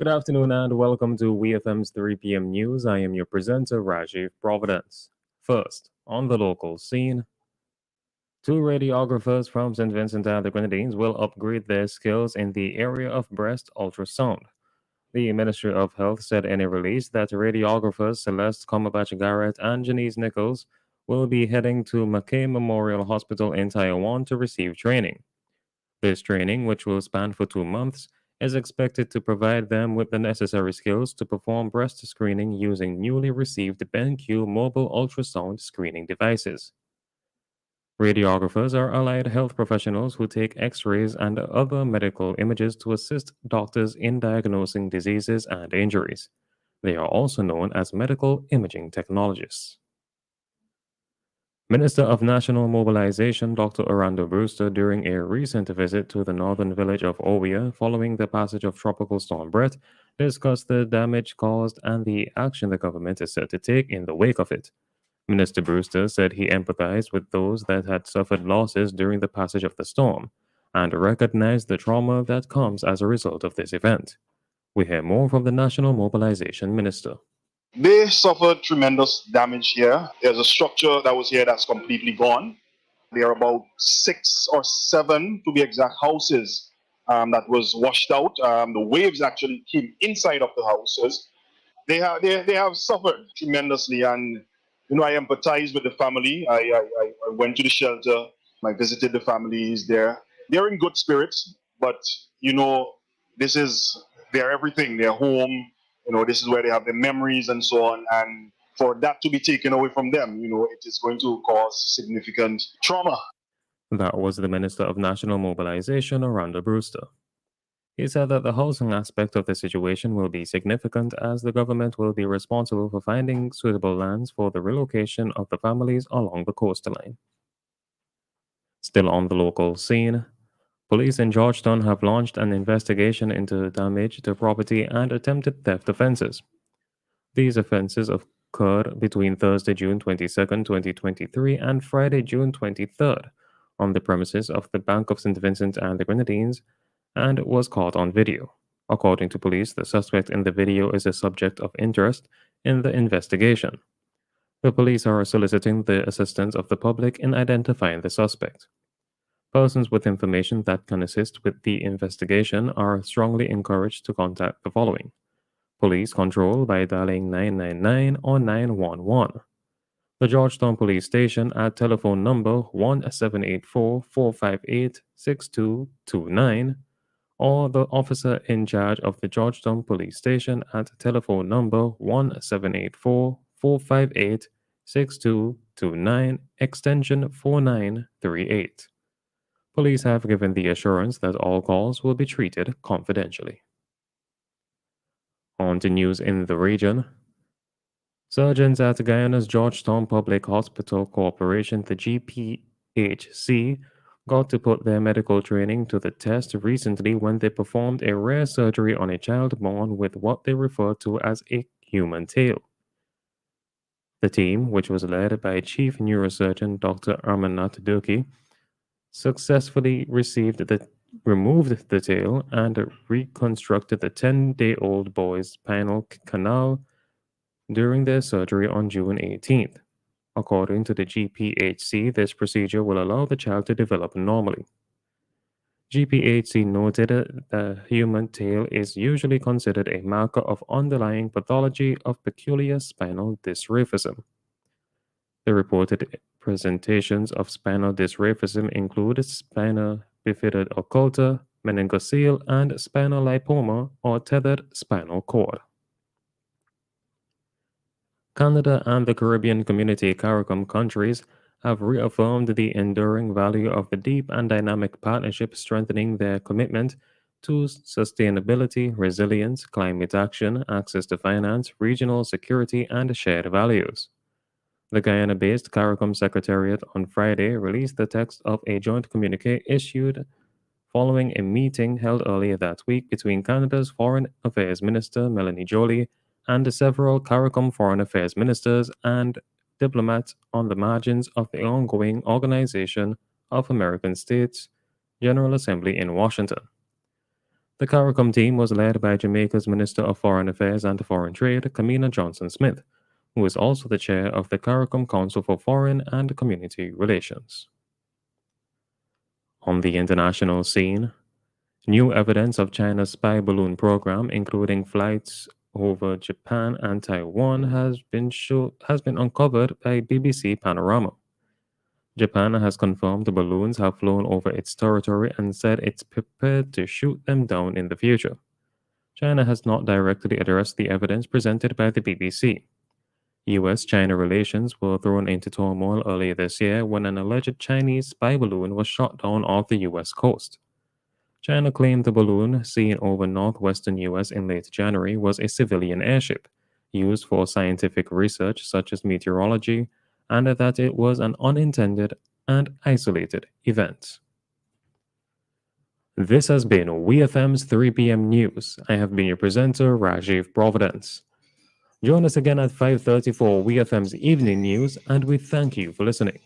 Good afternoon and welcome to WEFM's 3 p.m. news. I am your presenter, Rajiv Providence. First, on the local scene, two radiographers from St. Vincent and the Grenadines will upgrade their skills in the area of breast ultrasound. The Ministry of Health said in a release that radiographers Celeste Comerbach Garrett and Janice Nichols will be heading to McKay Memorial Hospital in Taiwan to receive training. This training, which will span for 2 months, is expected to provide them with the necessary skills to perform breast screening using newly received BenQ mobile ultrasound screening devices. Radiographers are allied health professionals who take x rays and other medical images to assist doctors in diagnosing diseases and injuries. They are also known as medical imaging technologists. Minister of National Mobilization Dr. Orlando Brewster, during a recent visit to the northern village of Owia following the passage of Tropical Storm Brett, discussed the damage caused and the action the government is set to take in the wake of it. Minister Brewster said he empathized with those that had suffered losses during the passage of the storm and recognized the trauma that comes as a result of this event. We hear more from the National Mobilization Minister. They suffered tremendous damage here. There's a structure that was here that's completely gone. There are about 6 or 7, to be exact, houses that was washed out. The waves actually came inside of the houses. They have suffered tremendously, and I empathize with the family. I went to the shelter. I visited the families there. They're in good spirits, but this is their everything, their home. This is where they have their memories and so on. And for that to be taken away from them, it is going to cause significant trauma. That was the Minister of National Mobilization, Orlando Brewster. He said that the housing aspect of the situation will be significant as the government will be responsible for finding suitable lands for the relocation of the families along the coastline. Still on the local scene, police in Georgetown have launched an investigation into damage to property and attempted theft offenses. These offenses occurred between Thursday, June 22nd, 2023 and Friday, June 23rd on the premises of the Bank of St. Vincent and the Grenadines and was caught on video. According to police, the suspect in the video is a subject of interest in the investigation. The police are soliciting the assistance of the public in identifying the suspect. Persons with information that can assist with the investigation are strongly encouraged to contact the following: Police Control by dialing 999 or 911. The Georgetown Police Station at telephone number 1784-458-6229, or the officer in charge of the Georgetown Police Station at telephone number 1784-458-6229, extension 4938. Police have given the assurance that all calls will be treated confidentially. On to news in the region. Surgeons at Guyana's Georgetown Public Hospital Corporation, the GPHC, got to put their medical training to the test recently when they performed a rare surgery on a child born with what they refer to as a human tail. The team, which was led by Chief Neurosurgeon Dr. Amarnath Durkee, successfully removed the tail and reconstructed the 10-day-old boy's spinal canal during their surgery on June 18th. According to the GPHC, this procedure will allow the child to develop normally. GPHC noted the human tail is usually considered a marker of underlying pathology of peculiar spinal dysraphism. The reported presentations of spinal dysraphism include spina bifida occulta, meningocele, and spinal lipoma or tethered spinal cord. Canada and the Caribbean Community CARICOM countries have reaffirmed the enduring value of the deep and dynamic partnership, strengthening their commitment to sustainability, resilience, climate action, access to finance, regional security, and shared values. The Guyana-based CARICOM Secretariat on Friday released the text of a joint communique issued following a meeting held earlier that week between Canada's Foreign Affairs Minister Melanie Joly and several CARICOM foreign affairs ministers and diplomats on the margins of the ongoing Organization of American States General Assembly in Washington. The CARICOM team was led by Jamaica's Minister of Foreign Affairs and Foreign Trade, Kamina Johnson Smith, who is also the chair of the CARICOM Council for Foreign and Community Relations. On the international scene, new evidence of China's spy balloon program, including flights over Japan and Taiwan, has been uncovered by BBC Panorama. Japan has confirmed the balloons have flown over its territory and said it's prepared to shoot them down in the future. China has not directly addressed the evidence presented by the BBC. US China relations were thrown into turmoil earlier this year when an alleged Chinese spy balloon was shot down off the US coast. China claimed the balloon, seen over northwestern US in late January, was a civilian airship used for scientific research such as meteorology, and that it was an unintended and isolated event. This has been WEFM's 3 p.m. news. I have been your presenter, Rajiv Providence. Join us again at 5:30 for WEFM's evening news, and we thank you for listening.